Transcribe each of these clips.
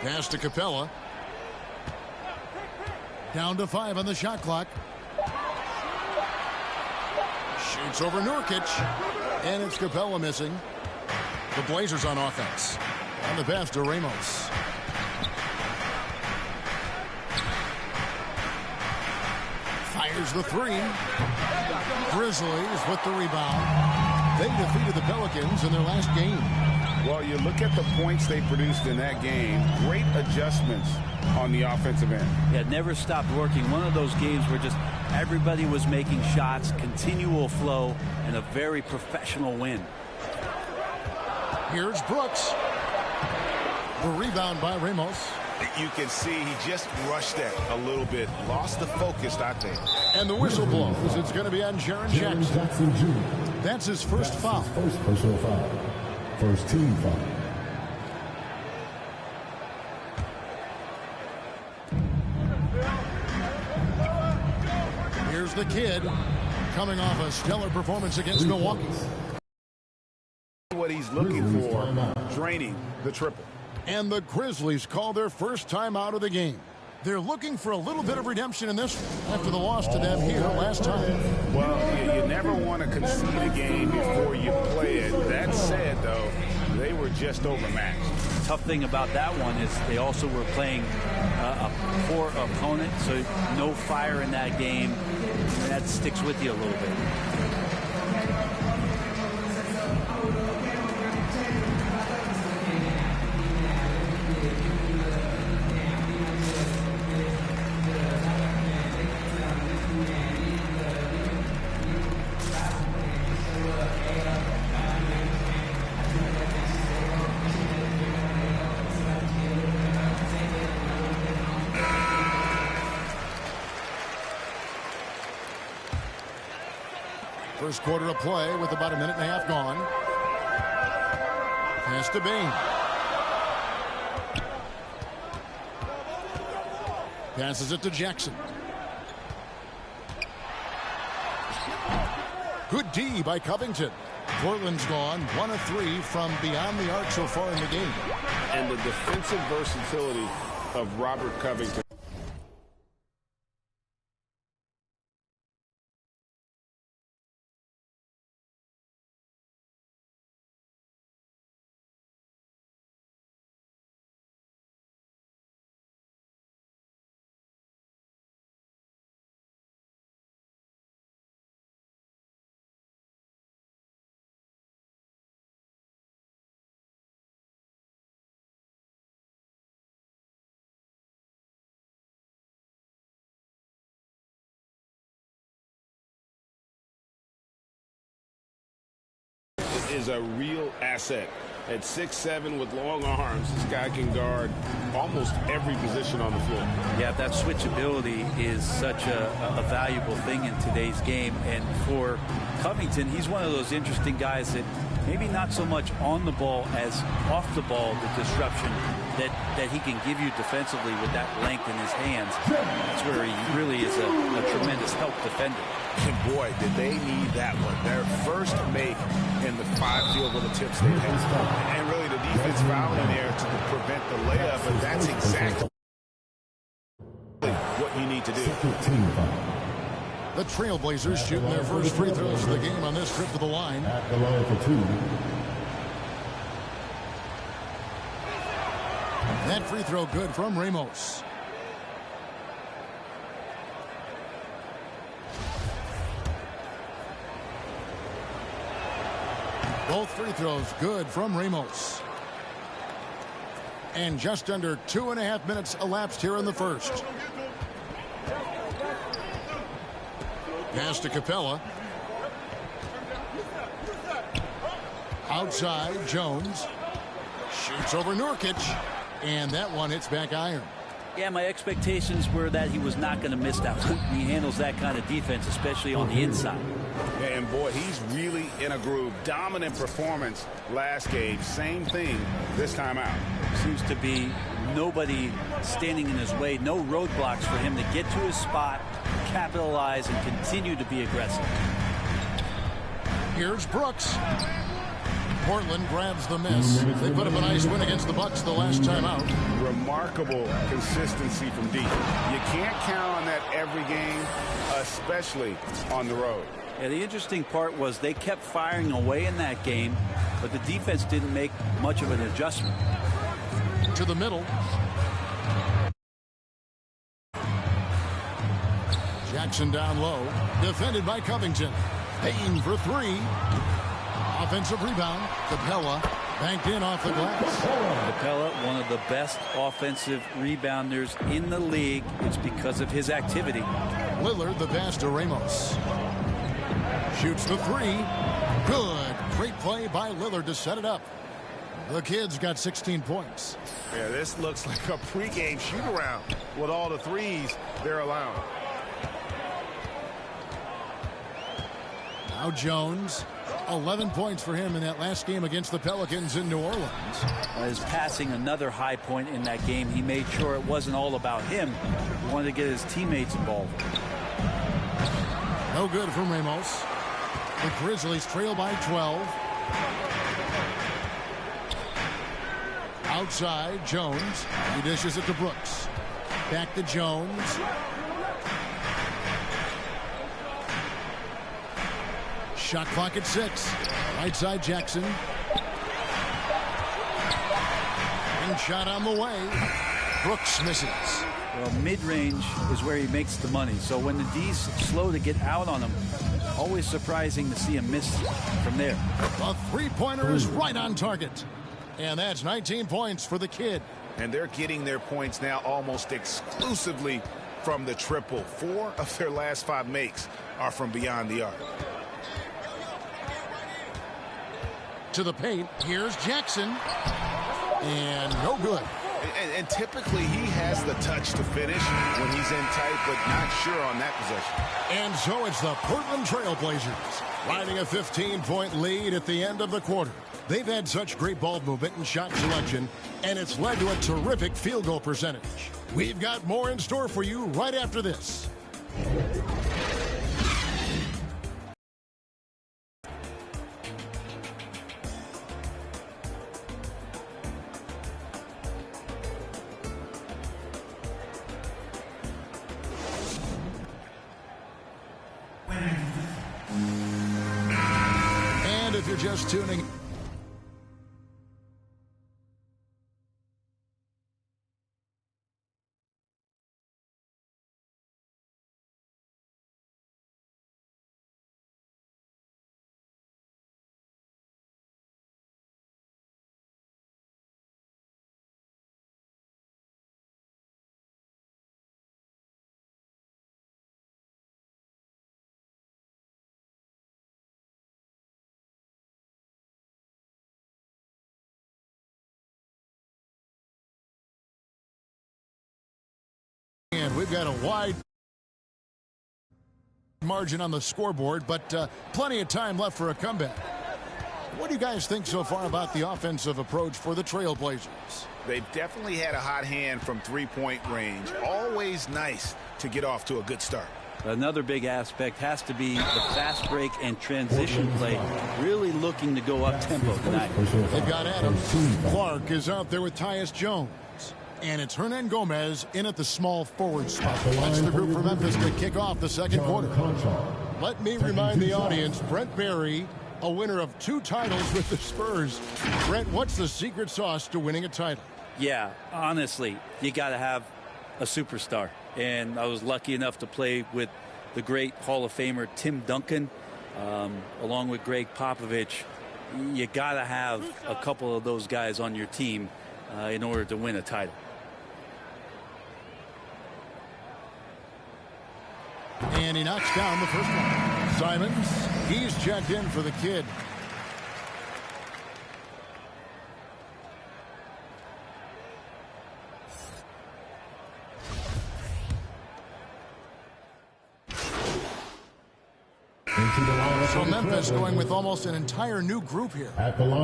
Pass to Capella. Down to 5 on the shot clock. Shoots over Nurkic. And it's Capella missing. The Blazers on offense. On the pass to Ramos. Fires the 3. Grizzlies with the rebound. They defeated the Pelicans in their last game. Well, you look at the points they produced in that game. Great adjustments on the offensive end. Yeah, never stopped working. One of those games where just everybody was making shots, continual flow, and a very professional win. Here's Brooks. The rebound by Ramos. You can see he just rushed that a little bit. Lost the focus, I think. And the whistle blows. It's going to be on Jaren Jackson. Jr. That's his first foul. First personal foul. First team foul. Here's the kid coming off a stellar performance against Milwaukee. What he's looking for, draining the triple. And the Grizzlies call their first time out of the game. They're looking for a little bit of redemption in this one after the loss to them here last time. Well, you never want to concede a game before you play it. That said, though, they were just overmatched. Tough thing about that one is they also were playing a poor opponent, so no fire in that game. That sticks with you a little bit. First quarter of play with about a minute and a half gone. Pass to Bain. Passes it to Jackson. Good D by Covington. Portland's gone 1 of 3 from beyond the arc so far in the game. And the defensive versatility of Robert Covington. Is a real asset. At 6'7" with long arms, this guy can guard almost every position on the floor. Yeah, that switchability is such a valuable thing in today's game. And for Covington, he's one of those interesting guys that maybe not so much on the ball as off the ball, the disruption that he can give you defensively with that length in his hands. That's where he really is a tremendous help defender. And boy, did they need that one. Their first make in the 5 field goal attempts they had. And really the defense fouling there to prevent the layup, but that's exactly what you need to do. The Trailblazers shooting their first free throws of the game on this trip to the line. At the line for 2. That free throw good from Ramos. Both free throws good from Ramos. And just under 2.5 minutes elapsed here in the first. Pass to Capella. Outside, Jones. Shoots over Nurkic. And that one hits back iron. Yeah, my expectations were that he was not going to miss that one. He handles that kind of defense, especially on the inside. And boy, he's really in a groove. Dominant performance last game. Same thing this time out. Seems to be nobody standing in his way. No roadblocks for him to get to his spot, capitalize, and continue to be aggressive. Here's Brooks. Portland grabs the miss. They put up a nice win against the Bucks the last time out. Remarkable consistency from deep. You can't count on that every game, especially on the road. Yeah, the interesting part was they kept firing away in that game, but the defense didn't make much of an adjustment. To the middle. Jackson down low. Defended by Covington. Payne for three. Offensive rebound. Capella banked in off the glass. Capella, one of the best offensive rebounders in the league. It's because of his activity. Lillard the pass to Ramos. Shoots the three. Good. Great play by Lillard to set it up. The Kids got 16 points. Yeah, this looks like a pregame shoot-around with all the threes they're allowing. Now Jones. 11 points for him in that last game against the Pelicans in New Orleans. His passing, another high point in that game. He made sure it wasn't all about him. He wanted to get his teammates involved. No good from Ramos. The Grizzlies trail by 12. Outside, Jones. He dishes it to Brooks. Back to Jones. Shot clock at 6. Right side, Jackson. And shot on the way. Brooks misses. Well, mid-range is where he makes the money. So when the D's slow to get out on him, always surprising to see him miss from there. The three-pointer is right on target. And that's 19 points for the Kid. And they're getting their points now almost exclusively from the triple. 4 of their last 5 makes are from beyond the arc. To the paint. Here's Jackson. And no good. And typically he has the touch to finish when he's in tight, but not sure on that possession. And so it's the Portland Trail Blazers riding a 15-point lead at the end of the quarter. They've had such great ball movement and shot selection, and it's led to a terrific field goal percentage. We've got more in store for you right after this. And if you're just tuning and we've got a wide margin on the scoreboard, but plenty of time left for a comeback. What do you guys think so far about the offensive approach for the Trailblazers? They've definitely had a hot hand from three-point range. Always nice to get off to a good start. Another big aspect has to be the fast break and transition play. Really looking to go up-tempo tonight. They've got Adams. Clark is out there with Tyus Jones. And it's Hernan Gomez in at the small forward spot. That's the group from Memphis to kick off the second quarter. Let me remind the audience, Brent Barry, a winner of 2 titles with the Spurs. Brent, what's the secret sauce to winning a title? Yeah, honestly, you got to have a superstar. And I was lucky enough to play with the great Hall of Famer Tim Duncan, along with Greg Popovich. You got to have a couple of those guys on your team in order to win a title. And he knocks down the first one. Simons, he's checked in for the Kid. So Memphis going with almost an entire new group here.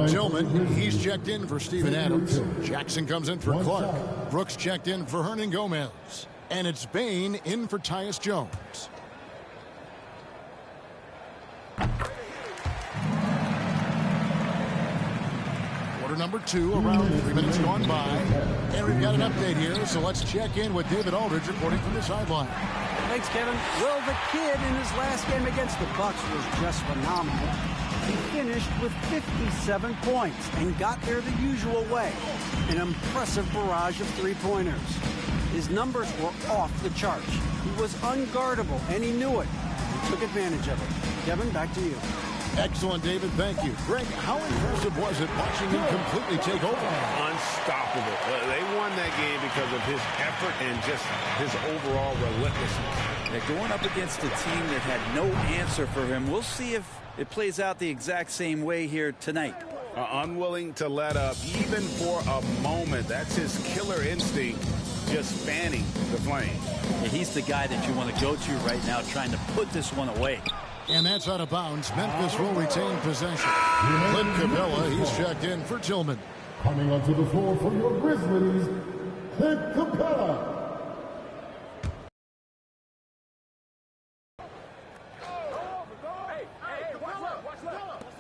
Tillman, he's checked in for Steven Adams. Jackson comes in for Clark. Brooks checked in for Hernan Gomez. And it's Bane in for Tyus Jones. Quarter number 2, around 3 minutes gone by. And we've got an update here, so let's check in with David Aldridge reporting from the sideline. Thanks, Kevin. Well, the kid in his last game against the Bucks was just phenomenal. He finished with 57 points and got there the usual way. An impressive barrage of three-pointers. His numbers were off the charts. He was unguardable, and he knew it. He took advantage of it. Kevin, back to you. Excellent, David. Thank you. Greg, how impressive was it watching him completely take over? Unstoppable. They won that game because of his effort and just his overall relentlessness. They're going up against a team that had no answer for him. We'll see if it plays out the exact same way here tonight. Unwilling to let up even for a moment. That's his killer instinct, just fanning the flame. Yeah, he's the guy that you want to go to right now, trying to put this one away. And that's out of bounds. Memphis will retain possession. Clint Capella, he's checked in for Tillman. Coming onto the floor for your Grizzlies, Clint Capella.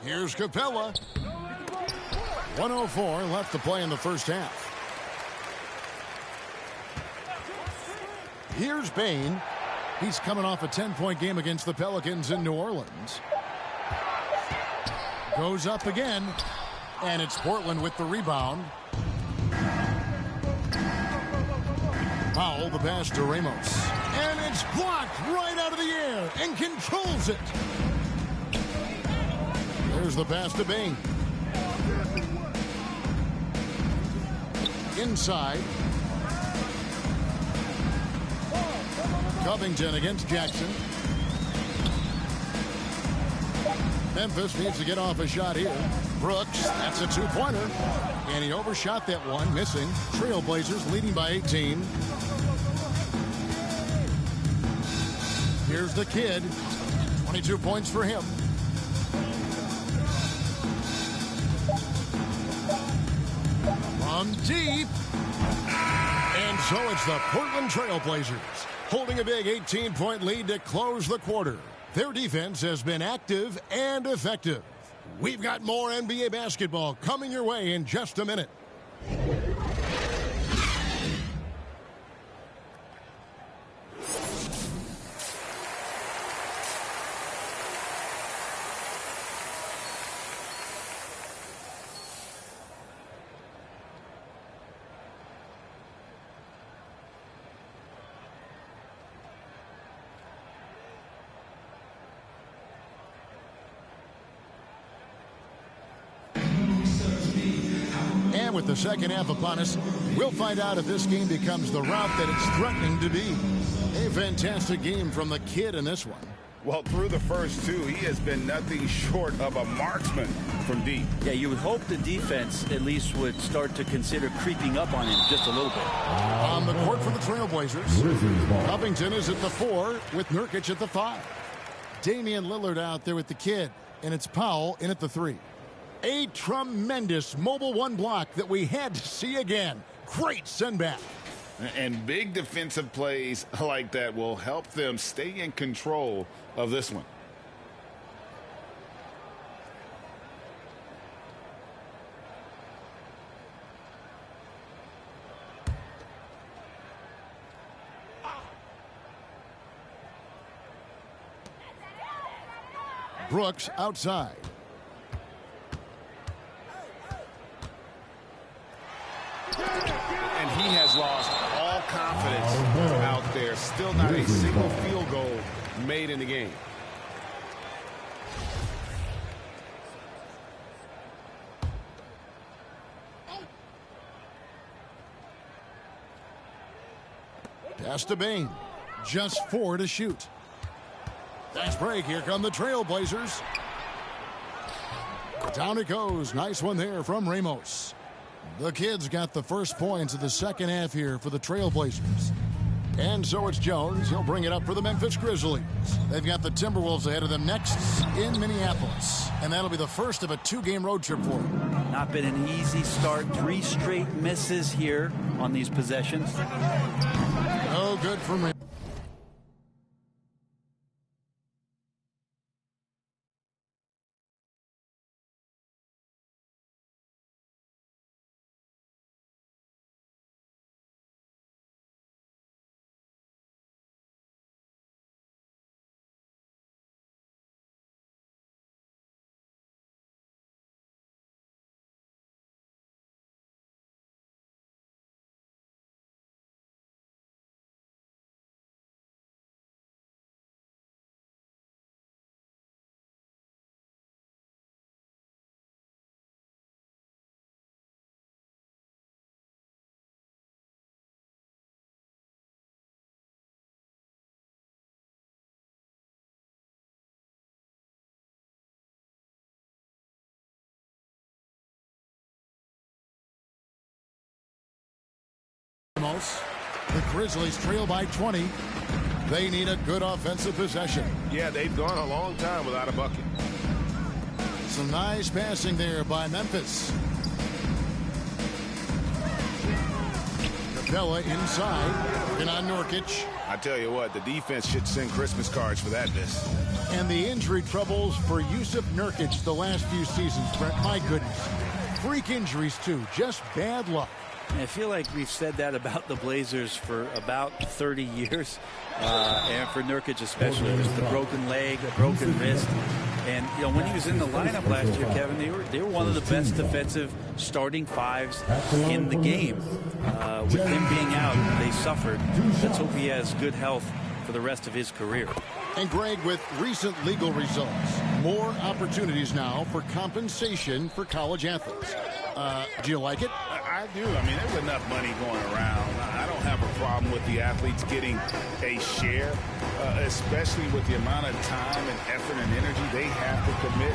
Here's Capella. 1:04 left to play in the first half. Here's Bane. He's coming off a 10-point game against the Pelicans in New Orleans. Goes up again, and it's Portland with the rebound. Powell, the pass to Ramos. And it's blocked right out of the air and controls it. There's the pass to Bane. Inside. Covington against Jackson. Memphis needs to get off a shot here. Brooks, that's a two-pointer. And he overshot that one, missing. Trailblazers leading by 18. Here's the kid. 22 points for him. From deep. And so it's the Portland Trailblazers holding a big 18-point lead to close the quarter. Their defense has been active and effective. We've got more NBA basketball coming your way in just a minute. And with the second half upon us, we'll find out if this game becomes the route that it's threatening to be. A fantastic game from the kid in this one. Well, through the first two, he has been nothing short of a marksman from deep. Yeah, you would hope the defense at least would start to consider creeping up on him just a little bit. On the court for the Trailblazers, Covington is at the 4 with Nurkic at the 5. Damian Lillard out there with the kid, and it's Powell in at the 3. A tremendous mobile one block that we had to see again. Great send back. And big defensive plays like that will help them stay in control of this one. Brooks outside. And he has lost all confidence out there. Still not a single field goal made in the game. Pass to Bane. Just 4 to shoot. Fast break. Here come the Trailblazers. Down it goes. Nice one there from Ramos. The kids got the first points of the second half here for the Trailblazers. And so it's Jones. He'll bring it up for the Memphis Grizzlies. They've got the Timberwolves ahead of them next in Minneapolis. And that'll be the first of a 2-game road trip for them. Not been an easy start. 3 straight misses here on these possessions. No good for me. The Grizzlies trail by 20. They need a good offensive possession. Yeah, they've gone a long time without a bucket. Some nice passing there by Memphis. Capella inside. And on Nurkic. I tell you what, the defense should send Christmas cards for that miss. And the injury troubles for Jusuf Nurkic the last few seasons, Brett. My goodness. Freak injuries, too. Just bad luck. I feel like we've said that about the Blazers for about 30 years. And for Nurkic especially. Just the broken leg, a broken wrist. And, you know, when he was in the lineup last year, Kevin, they were one of the best defensive starting fives in the game. With him being out, they suffered. Let's hope he has good health for the rest of his career. And Greg, with recent legal results, more opportunities now for compensation for college athletes. Do you like it? I do. I mean, there's enough money going around. I don't have a problem with the athletes getting a share, especially with the amount of time and effort and energy they have to commit.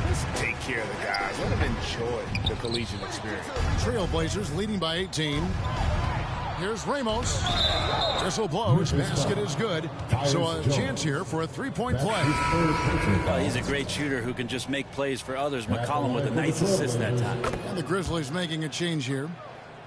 Let's take care of the guys. Let them enjoy the collegiate experience. Trailblazers leading by 18. Here's Ramos. Whistle blows. Basket is good. So a chance here for a three-point play. He's a great shooter who can just make plays for others. McCollum with a nice assist that time. And the Grizzlies making a change here.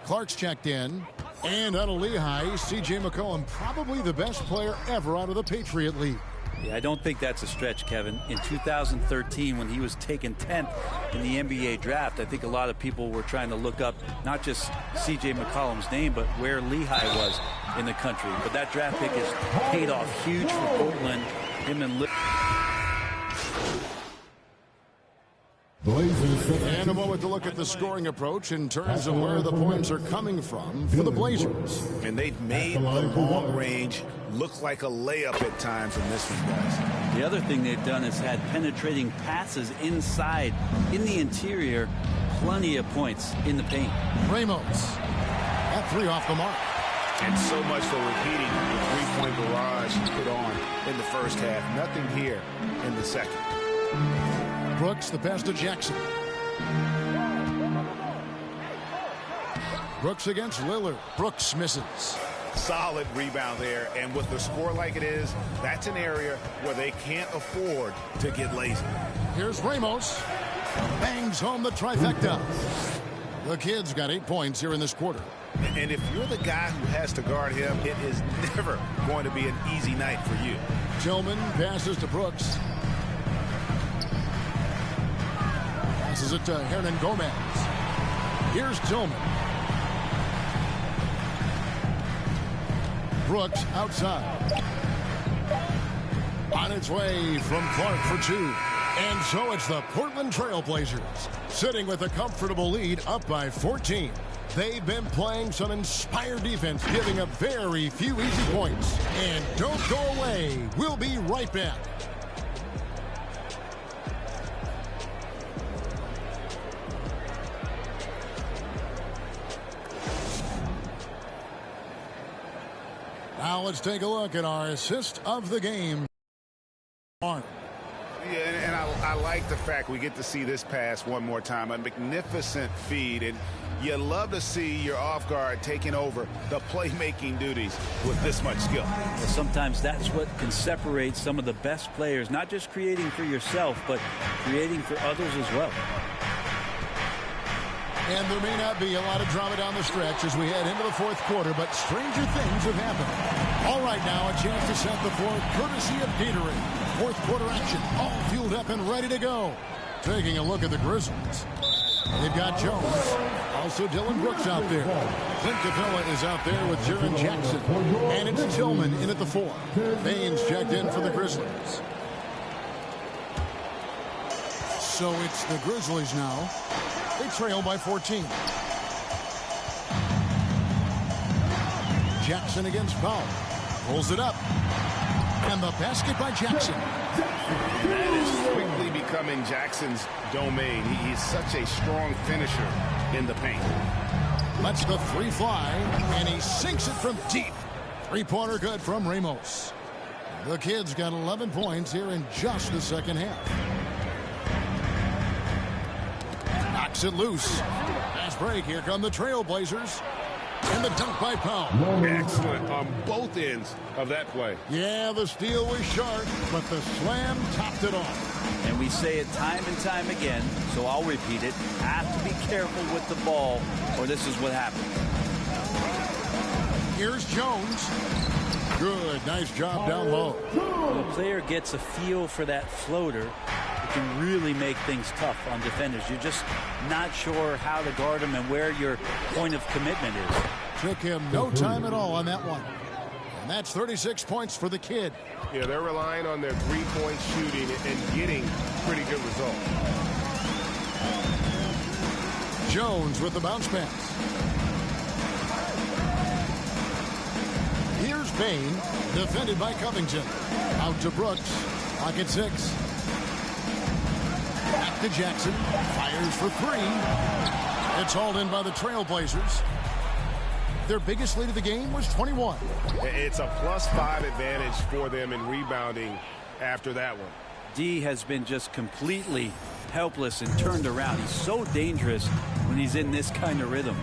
Clark's checked in. And out of Lehigh, C.J. McCollum, probably the best player ever out of the Patriot League. Yeah, I don't think that's a stretch, Kevin. In 2013, when he was taken 10th in the NBA draft, I think a lot of people were trying to look up not just C.J. McCollum's name, but where Lehigh was in the country. But that draft pick has paid off huge for Portland. Him and And a moment to look at the scoring approach in terms of where the points are coming from for the Blazers. And they've made the long range look like a layup at times in this one, guys. The other thing they've done is had penetrating passes inside, in the interior, plenty of points in the paint. Ramos, that three off the mark. And so much for repeating the three-point barrage he put on in the first half. Nothing here in the second. Brooks, the pass to Jackson. Brooks against Lillard. Brooks misses. Solid rebound there, and with the score like it is, that's an area where they can't afford to get lazy. Here's Ramos. Bangs home the trifecta. The kid's got 8 points here in this quarter. And if you're the guy who has to guard him, it is never going to be an easy night for you. Tillman passes to Brooks. Passes it to Hernan Gomez. Here's Tillman. Brooks outside. On its way from Clark for two. And so it's the Portland Trailblazers sitting with a comfortable lead up by 14. They've been playing some inspired defense, giving up very few easy points. And don't go away. We'll be right back. Now let's take a look at our assist of the game. Yeah, and I like the fact we get to see this pass one more time. A magnificent feed, and you love to see your off guard taking over the playmaking duties with this much skill. Well, sometimes that's what can separate some of the best players, not just creating for yourself, but creating for others as well. And there may not be a lot of drama down the stretch as we head into the fourth quarter, but stranger things have happened. All right, now a chance to set the floor courtesy of Gatorade. Fourth quarter action, all fueled up and ready to go. Taking a look at the Grizzlies. They've got Jones. Also Dylan Brooks out there. Clint Capella is out there with Jaren Jackson. And it's Tillman in at the 4. Baines checked in for the Grizzlies. So it's the Grizzlies now. They trail by 14. Jackson against Powell. Pulls it up. And the basket by Jackson. That is quickly becoming Jackson's domain. He's such a strong finisher in the paint. Lets the three fly, and he sinks it from deep. Three-pointer good from Ramos. The kid's got 11 points here in just the second half. Knocks it loose. Fast break. Here come the Trailblazers. And the dunk by Powell. Excellent on both ends of that play. Yeah, the steal was sharp, but the slam topped it off. And we say it time and time again, so I'll repeat it. Have to be careful with the ball, or this is what happens. Here's Jones. Good, nice job down low. When a player gets a feel for that floater, it can really make things tough on defenders. You're just not sure how to guard them and where your point of commitment is. Took him no time at all on that one. And that's 36 points for the kid. Yeah, they're relying on their three-point shooting and getting pretty good results. Jones with the bounce pass. Here's Bain, defended by Covington. Out to Brooks. Pocket 6. Back to Jackson. Fires for 3. It's hauled in by the Trailblazers. Their biggest lead of the game was 21. It's a +5 advantage for them in rebounding after that one. D has been just completely helpless and turned around. He's so dangerous when he's in this kind of rhythm.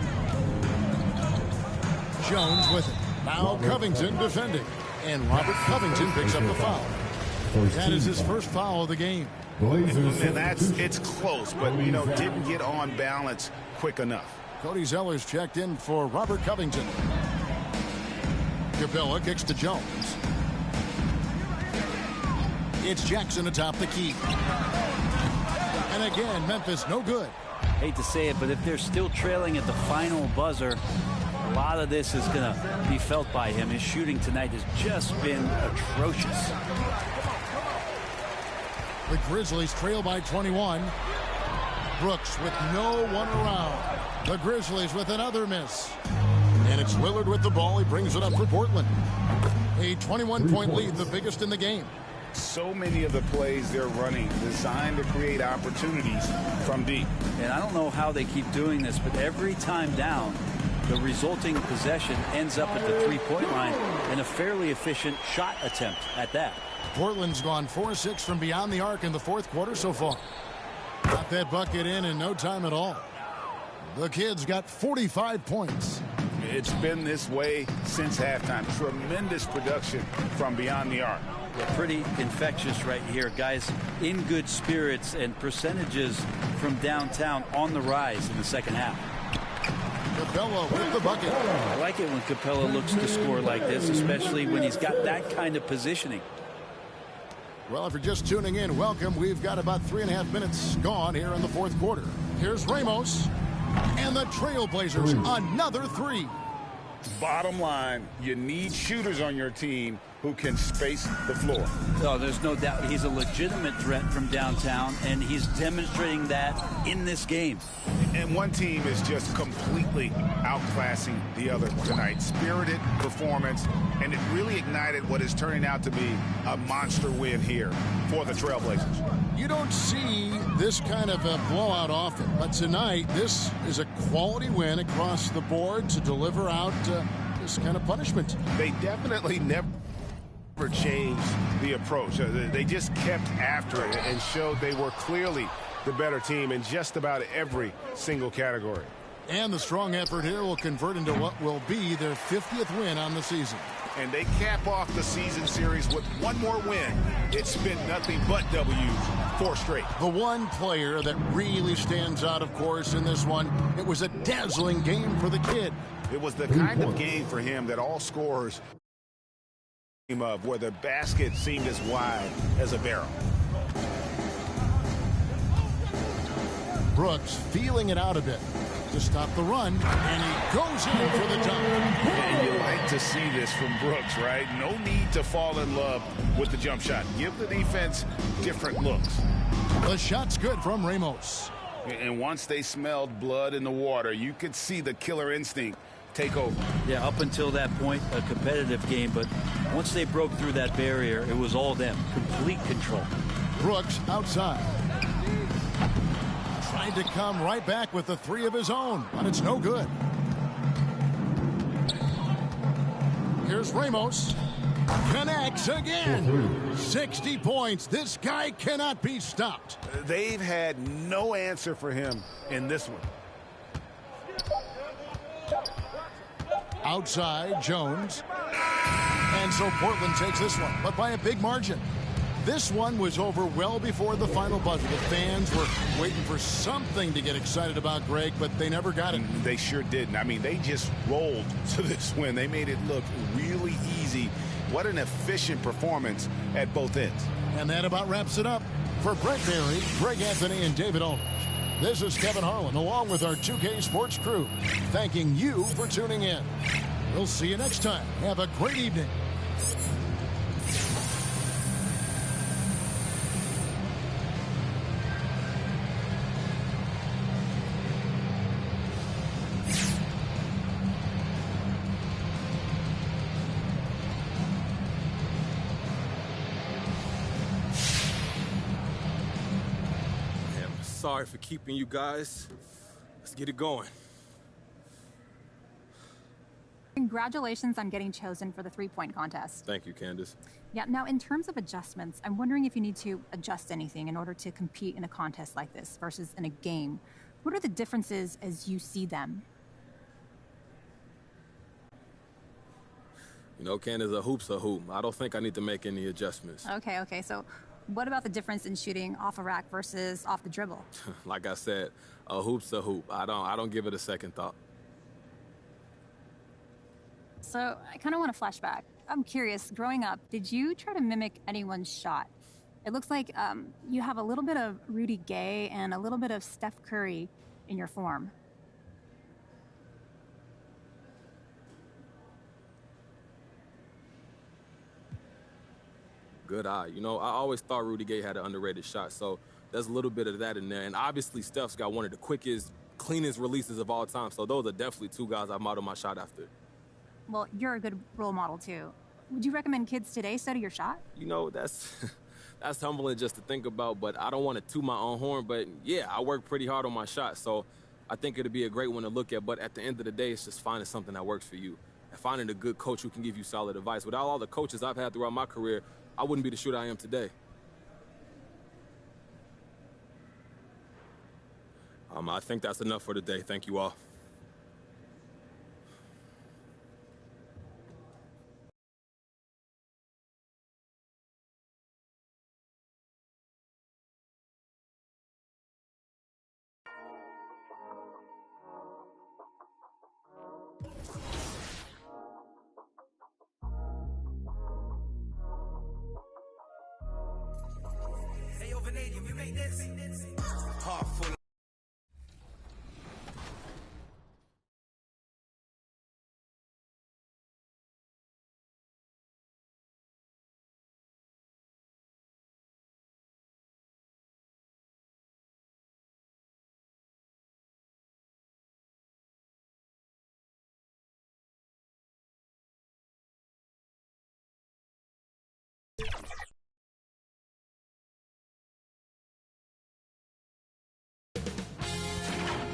Jones with it. Now Covington defending. And Robert Covington picks up the foul. That is his first foul of the game. And it's close, but, you know, didn't get on balance quick enough. Cody Zeller's checked in for Robert Covington. Capella kicks to Jones. It's Jackson atop the key. And again, Memphis no good. Hate to say it, but if they're still trailing at the final buzzer, a lot of this is going to be felt by him. His shooting tonight has just been atrocious. The Grizzlies trail by 21. Brooks with no one around. The Grizzlies with another miss. And it's Lillard with the ball. He brings it up for Portland. A 21-point lead, the biggest in the game. So many of the plays they're running designed to create opportunities from deep. And I don't know how they keep doing this, but every time down, the resulting possession ends up at the three-point line and a fairly efficient shot attempt at that. Portland's gone 4-6 from beyond the arc in the fourth quarter so far. Got that bucket in no time at all. The kid's got 45 points. It's been this way since halftime. Tremendous production from beyond the arc. Yeah, pretty infectious right here. Guys in good spirits and percentages from downtown on the rise in the second half. Capella with the bucket. I like it when Capella looks to score like this, especially when he's got that kind of positioning. Well, if you're just tuning in, welcome. We've got about 3.5 minutes gone here in the fourth quarter. Here's Ramos. And the Trailblazers, another 3. Bottom line, you need shooters on your team who can space the floor. Oh, there's no doubt he's a legitimate threat from downtown, and he's demonstrating that in this game. And one team is just completely outclassing the other tonight. Spirited performance, and it really ignited what is turning out to be a monster win here for the Trailblazers. You don't see this kind of a blowout often, but tonight this is a quality win across the board to deliver out this kind of punishment. They definitely never changed the approach. They just kept after it and showed they were clearly the better team in just about every single category. And the strong effort here will convert into what will be their 50th win on the season. And they cap off the season series with one more win. It's been nothing but W's, 4 straight. The one player that really stands out, of course, in this one, it was a dazzling game for the kid. It was the kind of game for him that all scorers of, where the basket seemed as wide as a barrel. Brooks feeling it out a bit to stop the run, and he goes in for the dunk. And you like to see this from Brooks, right? No need to fall in love with the jump shot. Give the defense different looks. The shot's good from Ramos. And once they smelled blood in the water, you could see the killer instinct take over. Yeah, up until that point, a competitive game, but once they broke through that barrier, it was all them. Complete control. Brooks outside. Tried to come right back with the 3 of his own, but it's no good. Here's Ramos. Connects again. 60 points. This guy cannot be stopped. They've had no answer for him in this one. Outside, Jones. And so Portland takes this one, but by a big margin. This one was over well before the final buzzer. The fans were waiting for something to get excited about, Greg, but they never got it. They sure didn't. I mean, they just rolled to this win. They made it look really easy. What an efficient performance at both ends. And that about wraps it up. For Brent Barry, Greg Anthony, and David Aldridge, this is Kevin Harlan, along with our 2K Sports crew, thanking you for tuning in. We'll see you next time. Have a great evening. Sorry for keeping you guys. Let's get it going. Congratulations on getting chosen for the three-point contest. Thank you, Candace. Yeah, now in terms of adjustments, I'm wondering if you need to adjust anything in order to compete in a contest like this versus in a game. What are the differences as you see them? You know, Candace, a hoop's a hoop. I don't think I need to make any adjustments. Okay, so what about the difference in shooting off a rack versus off the dribble? Like I said, a hoop's a hoop. I don't give it a second thought. So I kind of want to flash back. I'm curious, growing up, did you try to mimic anyone's shot? It looks like you have a little bit of Rudy Gay and a little bit of Steph Curry in your form. Good eye. You know, I always thought Rudy Gay had an underrated shot, so there's a little bit of that in there. And obviously, Steph's got one of the quickest, cleanest releases of all time, so those are definitely two guys I model my shot after. Well, you're a good role model, too. Would you recommend kids today study your shot? You know, that's humbling just to think about, but I don't want to toot my own horn. But, yeah, I work pretty hard on my shot, so I think it'd be a great one to look at. But at the end of the day, it's just finding something that works for you and finding a good coach who can give you solid advice. Without all the coaches I've had throughout my career, I wouldn't be the shooter I am today. I think that's enough for today. Thank you all.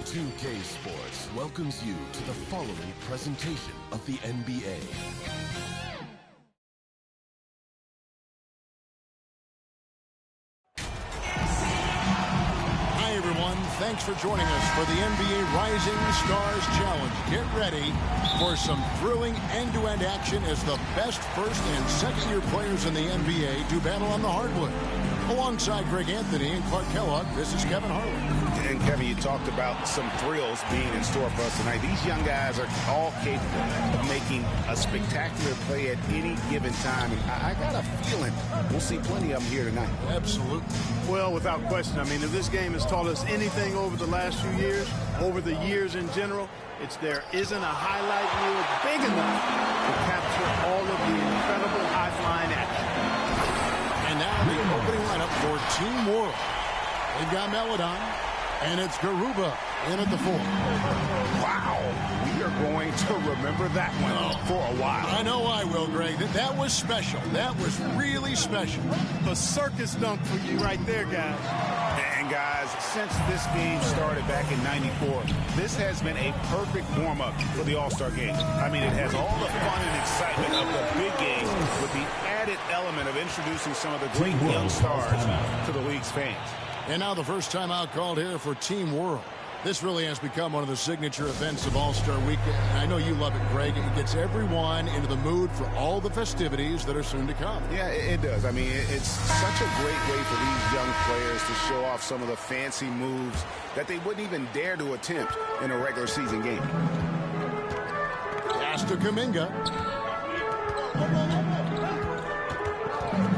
.2K Sports welcomes you to the following presentation of the NBA. Hi, everyone. Thanks for joining us for the NBA Rising Stars Challenge. Get ready for some thrilling end-to-end action as the best first and second-year players in the NBA do battle on the hardwood. Alongside Greg Anthony and Clark Kellogg, this is Kevin Harlan. And Kevin, you talked about some thrills being in store for us tonight. These young guys are all capable of making a spectacular play at any given time. And I got a feeling we'll see plenty of them here tonight. Absolutely. Well, without question. I mean, if this game has taught us anything over the last few years, over the years in general, it's there isn't a highlight reel big enough to capture all of the incredible high-flying action. And now the opening lineup for Team World. They've got Meladon, and it's Garuba in at the 4. Wow. We are going to remember that one for a while. I know I will, Greg. That was special. That was really special. A circus dunk for you right there, guys. And guys, since this game started back in '94, this has been a perfect warm-up for the All-Star game. I mean, it has all the fun and excitement of the big game with the added element of introducing some of the great young stars to the league's fans. And now the first timeout called here for Team World. This really has become one of the signature events of All-Star Weekend. I know you love it, Greg. It gets everyone into the mood for all the festivities that are soon to come. Yeah, it does. I mean, it's such a great way for these young players to show off some of the fancy moves that they wouldn't even dare to attempt in a regular season game. Pass to Kuminga.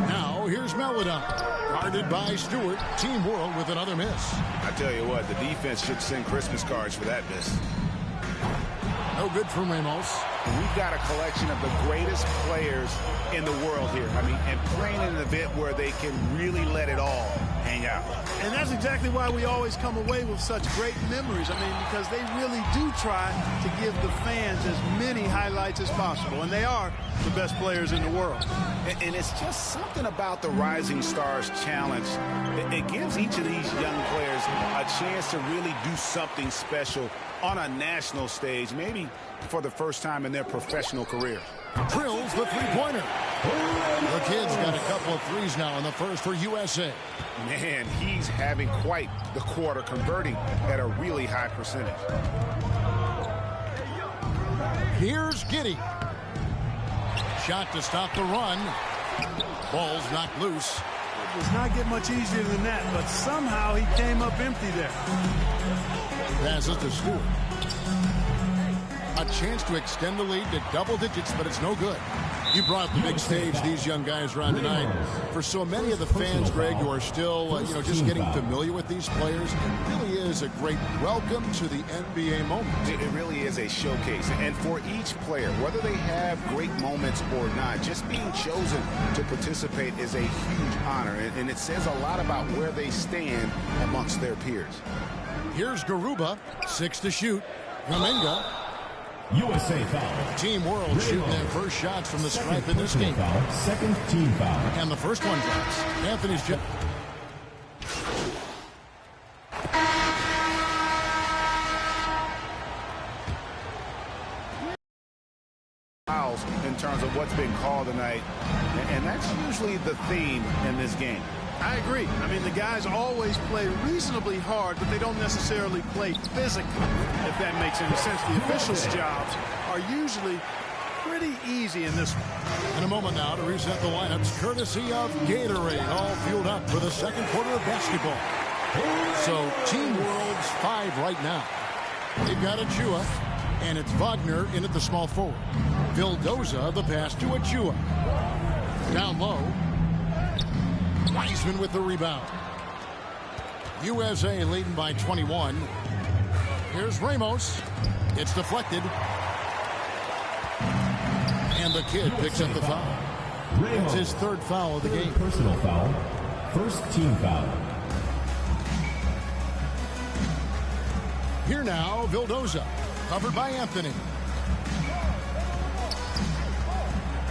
Now, here's Meledon. Guarded by Stewart. Team World with another miss. I tell you what, the defense should send Christmas cards for that miss. No good for Ramos. We've got a collection of the greatest players in the world here. I mean, and playing in an event where they can really let it all hang out. And that's exactly why we always come away with such great memories. I mean, because they really do try to give the fans as many highlights as possible. And they are the best players in the world. And it's just something about the Rising Stars Challenge. It gives each of these young players a chance to really do something special on a national stage, maybe for the first time in their professional career. Drills the three-pointer. The kid's got a couple of threes now in the first for USA. Man, he's having quite the quarter, converting at a really high percentage. Here's Giddey. Shot to stop the run. Ball's knocked loose. It does not get much easier than that, but somehow he came up empty there. Passes to Stewart. A chance to extend the lead to double digits, but it's no good. You brought the big stage these young guys around tonight. For so many of the fans, Greg, who are still, just getting familiar with these players, it really is a great welcome to the NBA moment. It really is a showcase. And for each player, whether they have great moments or not, just being chosen to participate is a huge honor. And it says a lot about where they stand amongst their peers. Here's Garuba, 6 to shoot. Kuminga. USA foul. Team World shooting their first shots from the stripe in this game. Foul. Second team foul. And the first one drops. Anthony's just... Fouls in terms of what's been called tonight. And that's usually the theme in this game. I agree. I mean, the guys always play reasonably hard, but they don't necessarily play physically, if that makes any sense. The officials' jobs are usually pretty easy in this one. In a moment now to reset the lineups, courtesy of Gatorade, all fueled up for the second quarter of basketball. So, Team World's 5 right now. They've got Achua, and it's Wagner in at the small forward. Vildoza, the pass to Achua. Down low. Wiseman with the rebound. USA leading by 21. Here's Ramos. It's deflected. And the kid picks up the foul. It's his third foul of the game. Personal foul. First team foul. Here now, Vildoza. Covered by Anthony.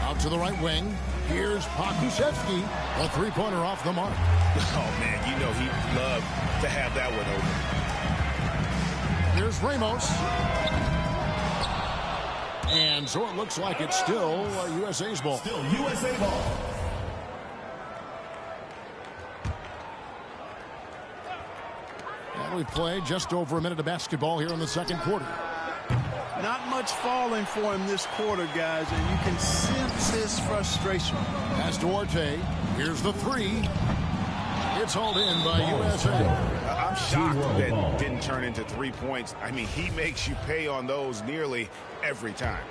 Out to the right wing. Here's Pokusevski, a three-pointer off the mark. Oh, man, you know he'd love to have that one open. Here's Ramos. And so it looks like it's still USA's ball. Still USA ball. And we play just over a minute of basketball here in the second quarter. Not much falling for him this quarter, guys, and you can sense his frustration. Pass to Duarte. Here's the three. It's hauled in by USA. I'm shocked that it didn't turn into 3 points. I mean, he makes you pay on those nearly every time.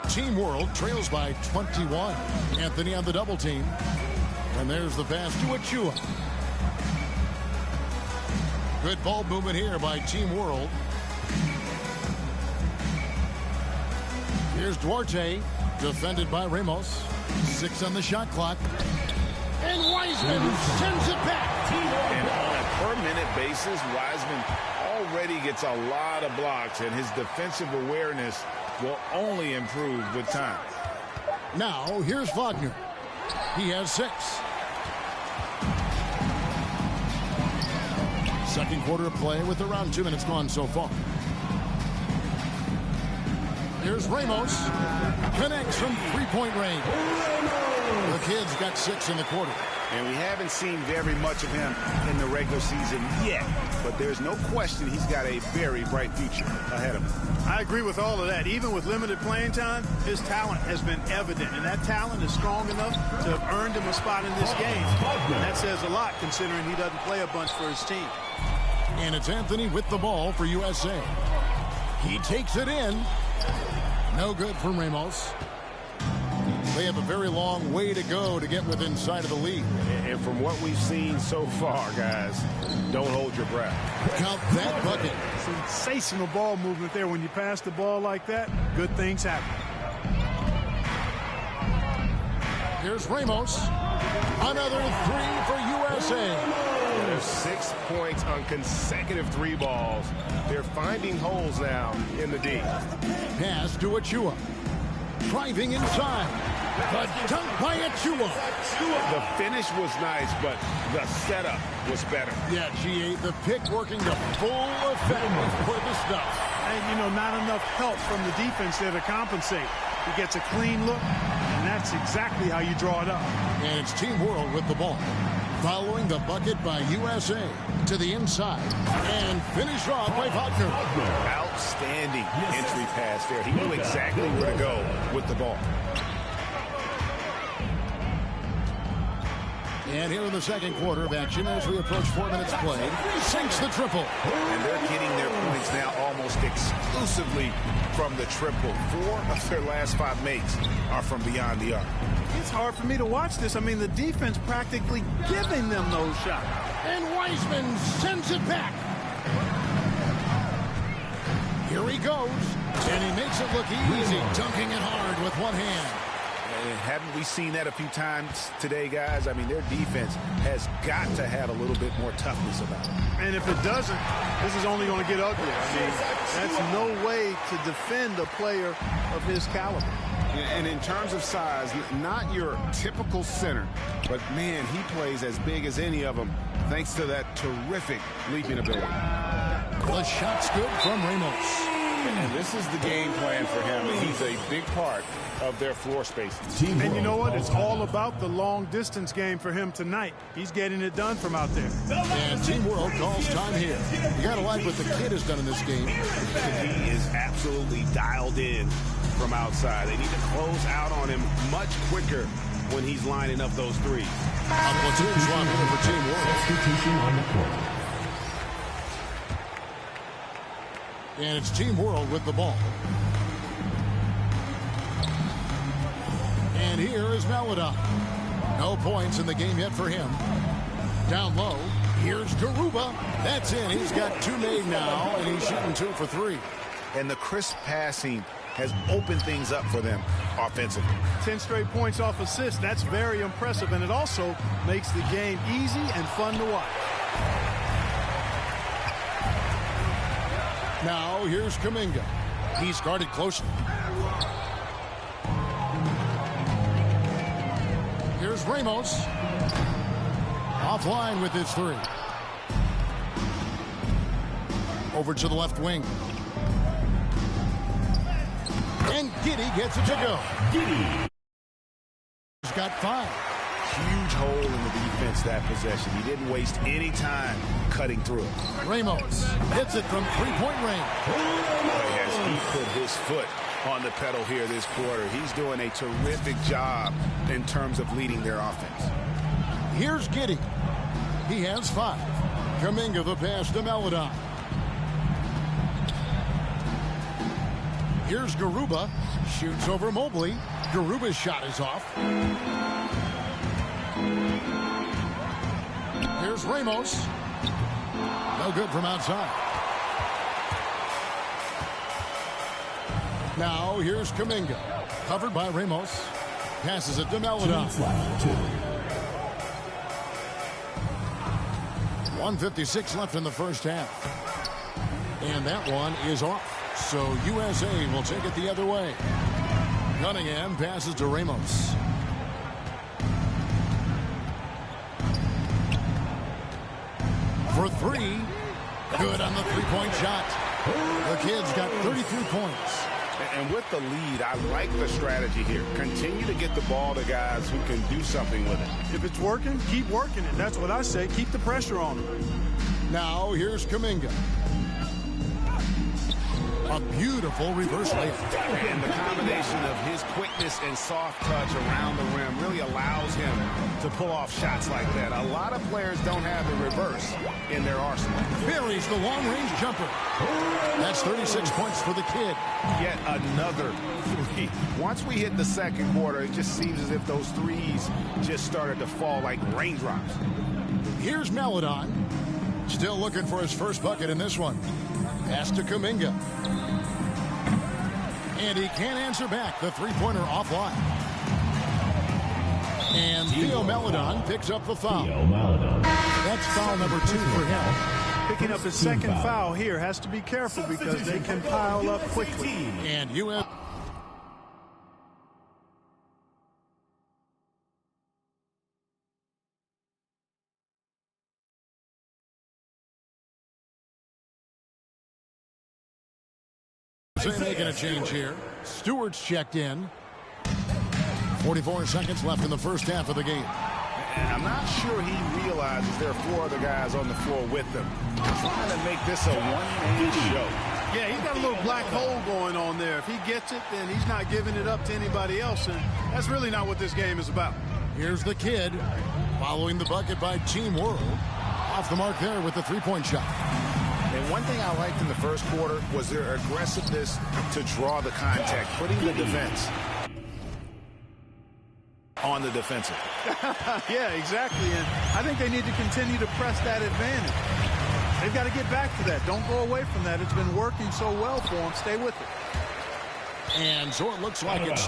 Team World trails by 21. Anthony on the double team. And there's the pass to Achua. Good ball movement here by Team World. Here's Duarte, defended by Ramos. 6 on the shot clock. And Wiseman sends it back. And on a per-minute basis, Wiseman already gets a lot of blocks, and his defensive awareness will only improve with time. Now, here's Wagner. He has 6. Second quarter of play with around 2 minutes gone so far. Here's Ramos. Connects from three-point range. The kid's got 6 in the quarter. And we haven't seen very much of him in the regular season yet. But there's no question he's got a very bright future ahead of him. I agree with all of that. Even with limited playing time, his talent has been evident. And that talent is strong enough to have earned him a spot in this game. And that says a lot considering he doesn't play a bunch for his team. And it's Anthony with the ball for USA. He takes it in. No good from Ramos. They have a very long way to go to get within sight of the lead. And from what we've seen so far, guys, don't hold your breath. Count that bucket. Sensational ball movement there. When you pass the ball like that, good things happen. Here's Ramos. Another 3 for USA. There's 6 points on consecutive 3 balls. They're finding holes now in the D. Pass to Achua. Driving inside. The dunk by Achua. The finish was nice, but the setup was better. Yeah, G8, the pick working to full effect for the stuff. And, you know, not enough help from the defense there to compensate. He gets a clean look, and that's exactly how you draw it up. And it's Team World with the ball. Following the bucket by USA to the inside. And finished off by Wagner. Outstanding entry pass there. He knew exactly where to go with the ball. And here in the second quarter of action, as we approach 4 minutes played, sinks the triple. And they're getting their points now almost exclusively from the triple. 4 of their last 5 makes are from beyond the arc. It's hard for me to watch this. I mean, the defense practically giving them those shots. And Wiseman sends it back. Here he goes. And he makes it look easy, dunking it hard with one hand. And haven't we seen that a few times today, guys? I mean, their defense has got to have a little bit more toughness about it. And if it doesn't, this is only going to get uglier. I mean, that's no way to defend a player of his caliber. And in terms of size, not your typical center, but, man, he plays as big as any of them thanks to that terrific leaping ability. The shot's good from Ramos. And this is the game plan for him. He's a big part of their floor spaces. And you know what? It's all about the long-distance game for him tonight. He's getting it done from out there. And Team World calls time here. You got to like what the kid has done in this game. He is absolutely dialed in from outside. They need to close out on him much quicker when he's lining up those threes. A platoon swap here for Team World. Substitution on the court. And it's Team World with the ball. And here is Maladon. No points in the game yet for him. Down low, here's Garuba. That's in. He's got 2 made now, and he's shooting 2 for 3. And the crisp passing has opened things up for them offensively. 10 straight points off assists. That's very impressive, and it also makes the game easy and fun to watch. Now here's Kuminga. He's guarded closely. Here's Ramos. Offline with his 3. Over to the left wing. And Giddey gets it to go. Giddey. He's got 5. Huge hole in the defense that possession. He didn't waste any time cutting through it. Ramos hits it from 3-point range. Boy, has he put his foot on the pedal here this quarter. He's doing a terrific job in terms of leading their offense. Here's Giddey. He has 5. Kuminga the pass to Maladon. Here's Garuba. Shoots over Mobley. Garuba's shot is off. Here's Ramos. No good from outside. Now here's Kuminga. Covered by Ramos. Passes it to Maladon. 1:56 left in the first half. And that one is off. So USA will take it the other way. Cunningham passes to Ramos. For 3, Good on the three-point shot. The Kid's got 33 points. And with the lead, I like the strategy here. Continue to get the ball to guys who can do something with it. If it's working, keep working it. That's what I say. Keep the pressure on him. Now here's Kuminga. A beautiful reverse layup. And the combination of his quickness and soft touch around the rim really allows him to pull off shots like that. A lot of players don't have the reverse in their arsenal. Buries the long-range jumper. That's 36 points for the Kid. Yet another three. Once we hit the second quarter, it just seems as if those threes just started to fall like raindrops. Here's Maledon. Still looking for his first bucket in this one. Pass to Kuminga. And he can't answer back. The three-pointer offline. And Theo Maledon picks up the foul. That's foul number 2 for him. Picking up his second foul here. Has to be careful because they can pile up quickly. And U.S. Making a change here. Stewart's checked in. 44 seconds left in the first half of the game. And I'm not sure he realizes there are 4 other guys on the floor with him. Trying to make this a one-man show. Yeah, he's got a little black hole going on there. If he gets it, then he's not giving it up to anybody else. And that's really not what this game is about. Here's the Kid following the bucket by Team World. Off the mark there with the three-point shot. And one thing I liked in the first quarter was their aggressiveness to draw the contact, putting the defense on the defensive. Yeah, exactly. And I think they need to continue to press that advantage. They've got to get back to that. Don't go away from that. It's been working so well for them. Stay with it. And so it looks like it's...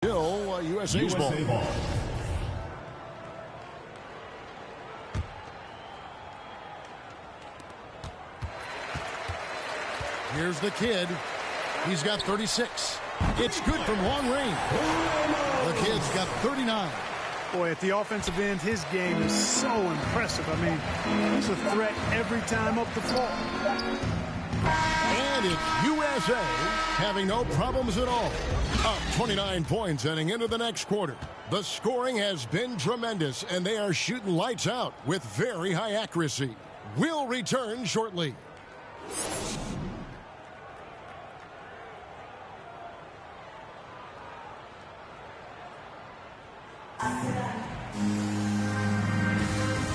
Still USA's ball. Here's the Kid. He's got 36. It's good from long range. The Kid's got 39. Boy, at the offensive end, his game is so impressive. I mean, he's a threat every time up the floor. And it's USA having no problems at all. Up 29 points heading into the next quarter. The scoring has been tremendous, and they are shooting lights out with very high accuracy. We'll return shortly.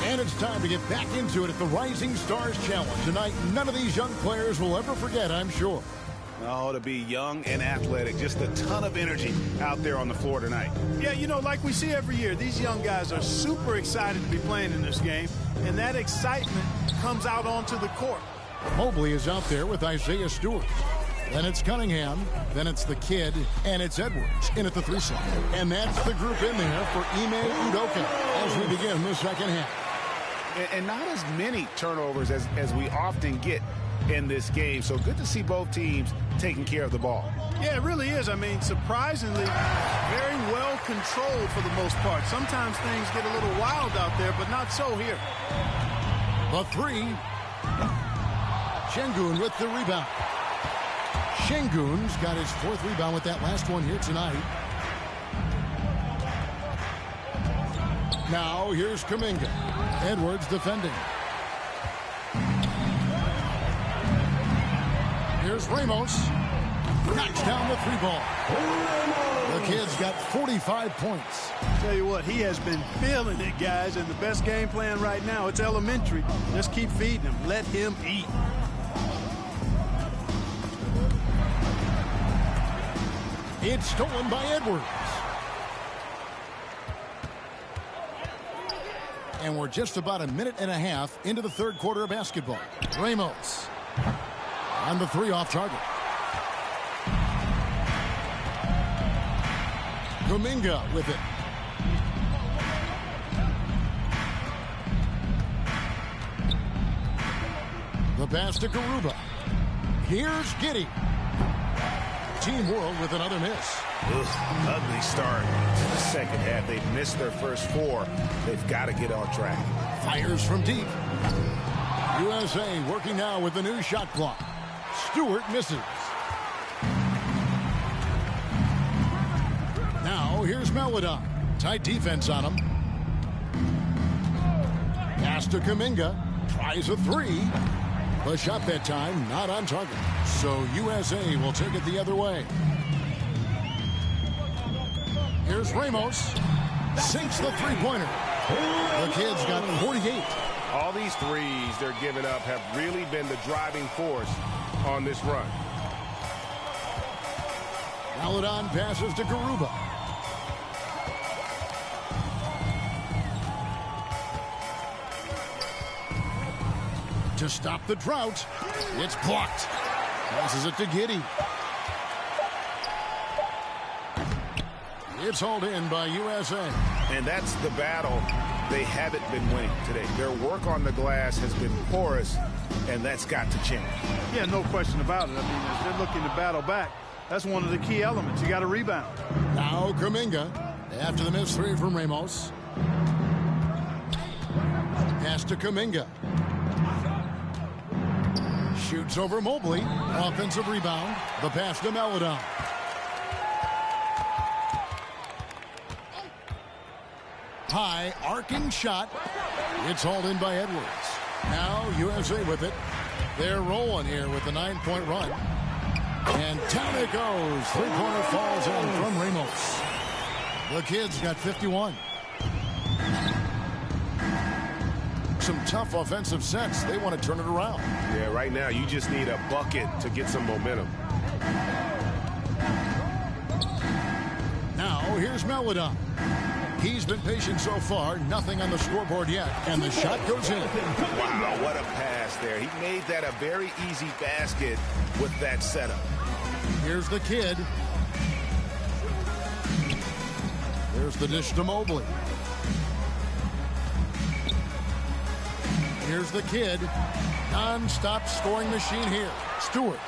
And it's time to get back into it at the Rising Stars Challenge. Tonight, none of these young players will ever forget, I'm sure. Oh, to be young and athletic, just a ton of energy out there on the floor tonight. Yeah, you know, like we see every year, these young guys are super excited to be playing in this game, and that excitement comes out onto the court. Mobley is out there with Isaiah Stewart. Then it's Cunningham, then it's the Kid, and it's Edwards in at the 3-slot. And that's the group in there for Ime Udoka as we begin the second half. And not as many turnovers as we often get in this game. So good to see both teams taking care of the ball. Yeah, it really is. I mean, surprisingly, very well controlled for the most part. Sometimes things get a little wild out there, but not so here. The 3. Şengün with the rebound. Şengün's got his 4th rebound with that last one here tonight. Now here's Kuminga. Edwards defending. Here's Ramos. Knocks down the 3-ball. The Kid's got 45 points. Tell you what, he has been feeling it, guys, and the best game plan right now, it's elementary. Just keep feeding him. Let him eat. It's stolen by Edwards. And we're just about a minute and a half into the third quarter of basketball. Ramos on the three off target. Kuminga with it. The pass to Garuba. Here's Giddey. Team World with another miss. Ugly start to the second half. They've missed their first four. They've got to get on track. Fires from deep. USA working now with the new shot clock. Stewart misses. Now here's Maledon. Tight defense on him. Pass to Kuminga. Tries a three. The shot that time not on target. So USA will take it the other way. Here's Ramos. Sinks the three-pointer. The kid's got 48. All these threes they're giving up have really been the driving force on this run. Maledon passes to Garuba. To stop the drought, it's blocked. Passes it to Giddey. It's hauled in by USA. And that's the battle they haven't been winning today. Their work on the glass has been porous, and that's got to change. Yeah, no question about it. I mean, as they're looking to battle back, that's one of the key elements. You got to rebound. Now Kuminga after the missed three from Ramos. Pass to Kuminga. Shoots over Mobley. Offensive rebound. The pass to Maledon. High arcing shot. It's hauled in by Edwards. Now USA with it. They're rolling here with the 9-point run. And down it goes. Three-pointer falls in from Ramos. The kid's got 51. Some tough offensive sets. They want to turn it around. Yeah, right now you just need a bucket to get some momentum. Now here's Maledon. He's been patient so far. Nothing on the scoreboard yet. And the shot goes in. Wow, what a pass there. He made that a very easy basket with that setup. Here's the kid. There's the dish to Mobley. Here's the kid. Non-stop scoring machine here. Stewart.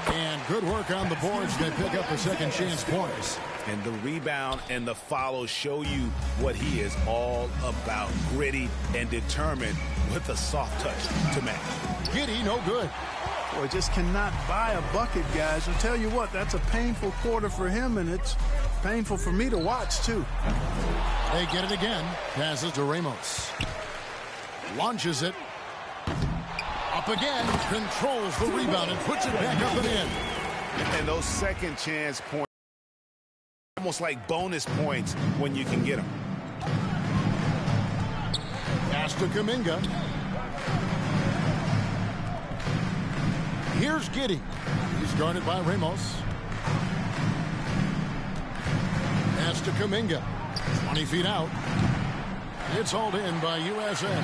And good work on the boards. They pick up the second chance points. And the rebound and the follow show you what he is all about. Gritty and determined with a soft touch to match. Giddey, no good. Boy, just cannot buy a bucket, guys. I'll tell you what, that's a painful quarter for him, and it's painful for me to watch, too. They get it again. Passes to Ramos. Launches it. Up again. Controls the rebound and puts it back up and in. And those second chance points, almost like bonus points when you can get them. Pass to Kuminga. Here's Giddey. He's guarded by Ramos. Pass to Kuminga. 20 feet out. It's hauled in by USA.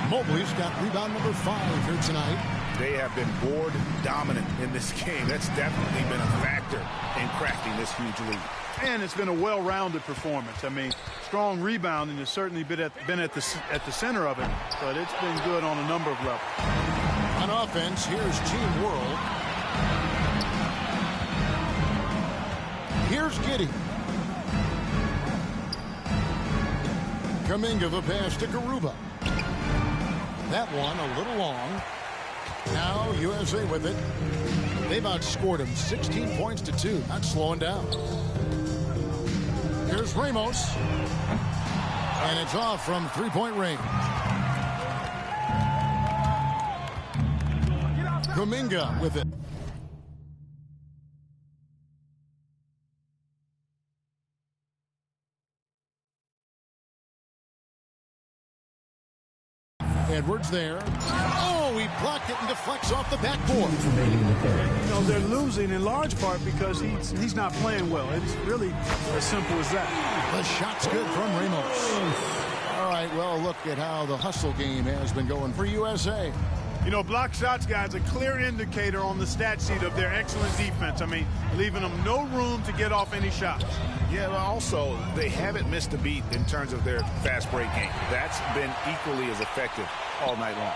Mobley's got rebound number 5 here tonight. They have been board dominant in this game. That's definitely been a factor in crafting this huge lead. And it's been a well-rounded performance. I mean, strong rebounding has certainly been at the center of it, but it's been good on a number of levels. On offense, here's Team World. Here's Giddey. Kuminga the pass to Garuba. That one a little long. Now USA with it. They've outscored him 16 points to 2. Not slowing down. Here's Ramos. And it's off from three-point range. Kuminga with it. Edwards there. Oh, he blocked it and deflects off the backboard. You know, they're losing in large part because he's not playing well. It's really as simple as that. The shot's good from Ramos. All right, right, well, look at how the hustle game has been going for USA. You know, block shots, guys, a clear indicator on the stat sheet of their excellent defense. I mean, leaving them no room to get off any shots. Yeah, but also, they haven't missed a beat in terms of their fast break game. That's been equally as effective all night long.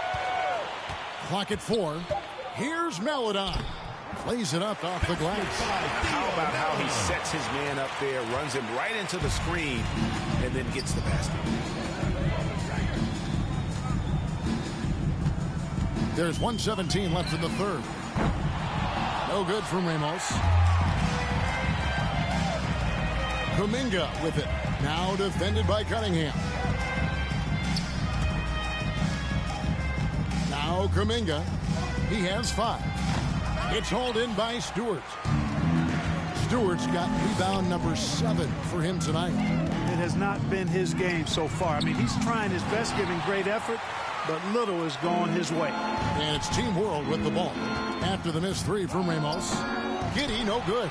Clock at 4. Here's Meledon. Plays it up off the glass. How about how he sets his man up there, runs him right into the screen, and then gets the basket. There's 1:17 left in the third. No good from Ramos. Kuminga with it. Now defended by Cunningham. Now Kuminga. He has 5. It's hauled in by Stewart. Stewart's got rebound number 7 for him tonight. It has not been his game so far. I mean, he's trying his best, giving great effort, but little has gone his way. And it's Team World with the ball. After the missed 3 from Ramos. Giddey, no good.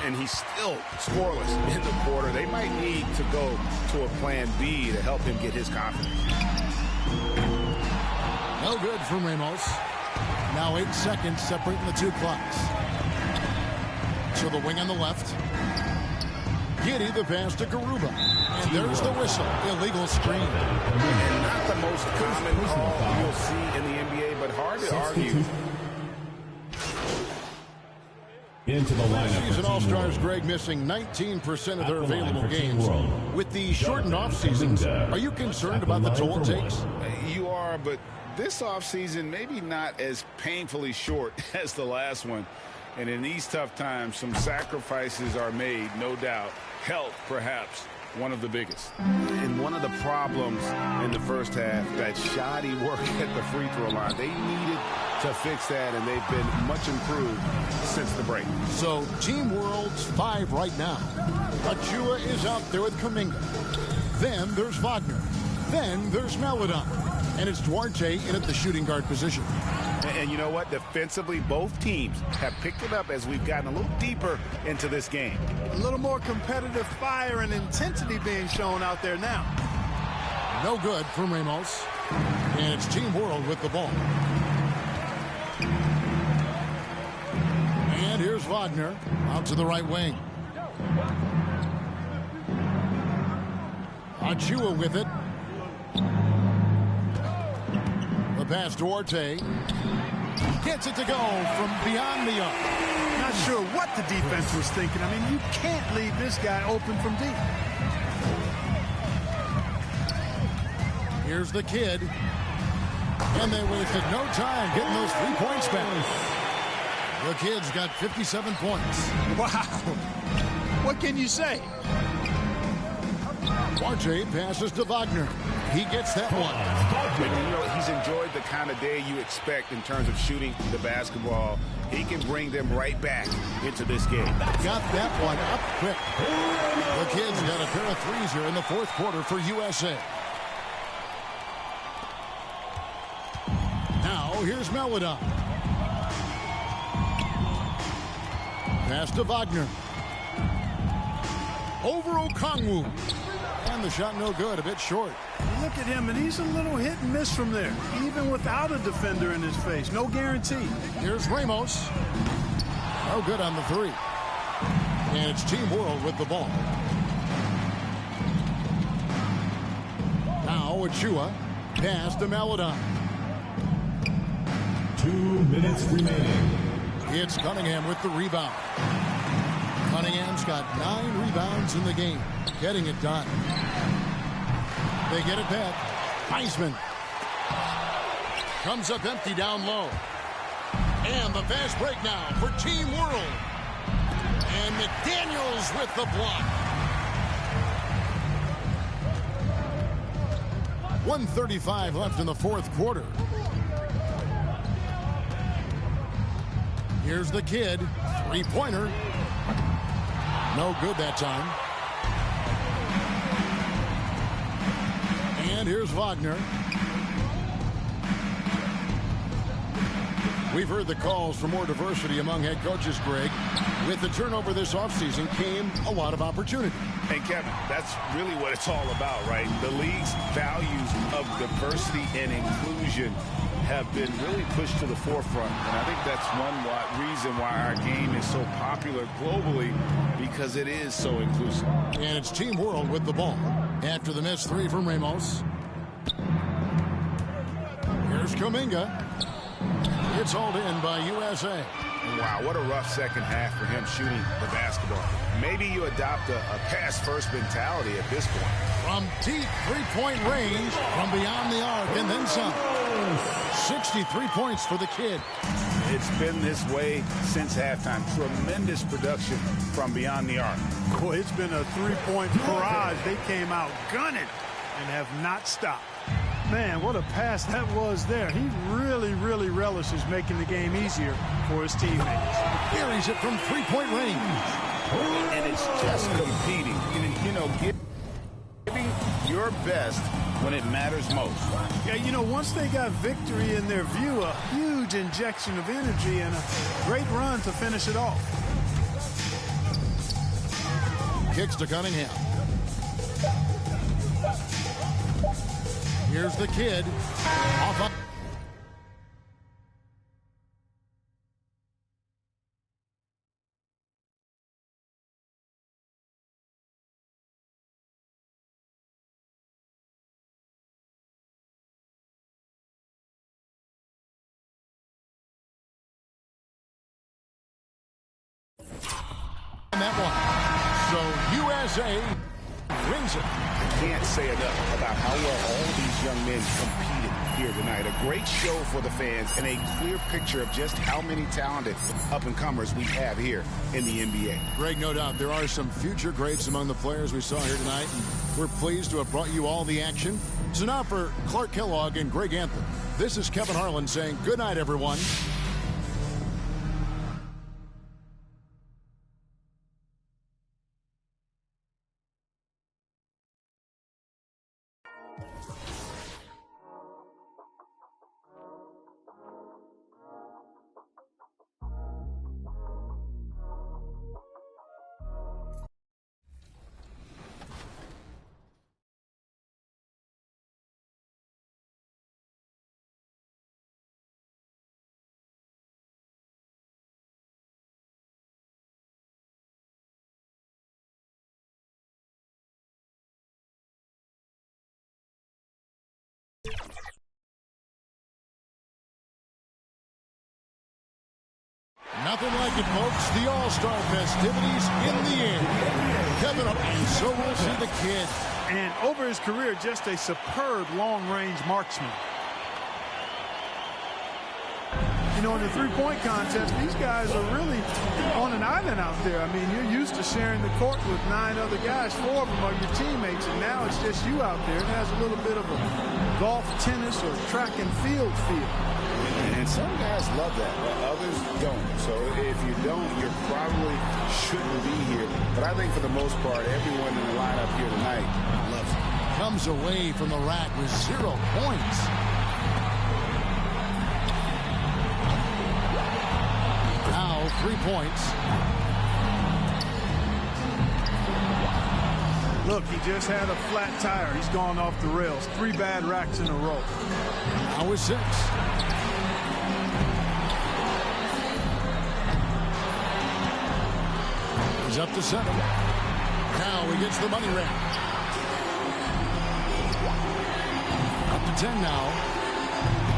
And he's still scoreless in the quarter. They might need to go to a plan B to help him get his confidence. No good from Ramos. Now 8 seconds separating the two clocks. To the wing on the left. Giddey the pass to Garuba. And there's the whistle. Illegal screen. And not the most common call you'll see in the NBA, but hard to argue. Into the lineup. Season All-Stars, Greg, missing 19% of their available games. With the shortened off-seasons, are you concerned about the toll it takes? You are, but this offseason maybe not as painfully short as the last one. And in these tough times, some sacrifices are made, no doubt. Health, perhaps, one of the biggest. And one of the problems in the first half, that shoddy work at the free throw line. They needed to fix that, and they've been much improved since the break. So, Team World's 5 right now. Achua is out there with Kuminga. Then there's Wagner. Then there's Meledon. And it's Duarte in at the shooting guard position. And you know what? Defensively, both teams have picked it up as we've gotten a little deeper into this game. A little more competitive fire and intensity being shown out there now. No good from Ramos. And it's Team World with the ball. And here's Wagner out to the right wing. Achua with it. The pass to Duarte. Gets it to go from beyond the arc. Not sure what the defense was thinking. I mean, you can't leave this guy open from deep. Here's the kid. And they wasted no time getting those 3 points back. The kid's got 57 points. Wow. What can you say? Duarte passes to Wagner. He gets that one. And, you know, he's enjoyed the kind of day you expect in terms of shooting the basketball. He can bring them right back into this game. Got that one up quick. The kid's got a pair of threes here in the fourth quarter for USA. Now, here's Meledon. Pass to Wagner. Over Okongwu. And the shot no good, a bit short. Look at him, and he's a little hit and miss from there, even without a defender in his face. No guarantee. Here's Ramos. No good on the 3. And it's Team World with the ball. Now Achua. Pass to Meledon. 2 minutes remaining. It's Cunningham with the rebound. Cunningham's got 9 rebounds in the game. Getting it done. They get it back. Heisman comes up empty down low. And the fast break now for Team World. And McDaniels with the block. 1:35 left in the fourth quarter. Here's the kid. 3-pointer. No good that time. And here's Wagner. We've heard the calls for more diversity among head coaches, Greg. With the turnover this offseason came a lot of opportunity. And Kevin, that's really what it's all about, right? The league's values of diversity and inclusion have been really pushed to the forefront. And I think that's one reason why our game is so popular globally, because it is so inclusive. And it's Team World with the ball. After the missed three from Ramos. Here's Kuminga. It's hauled in by USA. Wow, what a rough second half for him shooting the basketball. Maybe you adopt a pass-first mentality at this point. From deep three-point range, from beyond the arc, and then some. 63 points for the kid. It's been this way since halftime. Tremendous production from beyond the arc. Boy, it's been a three-point barrage. They came out gunning and have not stopped. Man, what a pass that was there. He really, really relishes making the game easier for his teammates. Carries it from three-point range. And it's just competing. You know, giving your best when it matters most. Yeah, you know, once they got victory in their view, a huge injection of energy and a great run to finish it off. Kicks to Cunningham. Here's the kid. Off up. That one. So USA wins it. Can't say enough about how well all these young men competed here tonight. A great show for the fans and a clear picture of just how many talented up-and-comers we have here in the NBA. Greg, no doubt there are some future greats among the players we saw here tonight, and we're pleased to have brought you all the action. So now for Clark Kellogg and Greg Anthony, this is Kevin Harlan saying good night, everyone. Nothing like it, folks. The All-Star festivities in the air. Kevin up, and so we'll see the kid. And over his career, just a superb long-range marksman. You know, in the three-point contest, these guys are really on an island out there. I mean, you're used to sharing the court with 9 other guys. 4 of them are your teammates, and now it's just you out there. It has a little bit of a golf, tennis, or track and field feel. And some guys love that, but others don't. So if you don't, you probably shouldn't be here. But I think for the most part, everyone in the lineup here tonight loves it. Comes away from the rack with 0 points. Now 3 points. Look, he just had a flat tire. He's gone off the rails. 3 bad racks in a row. Now with 6. He's up to 7. Now he gets the money round. Up to 10 now.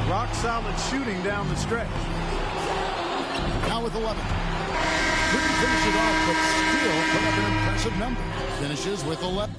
Rock solid shooting down the stretch. Now with 11. Couldn't finish it off, but still put up an impressive number. Finishes with 11.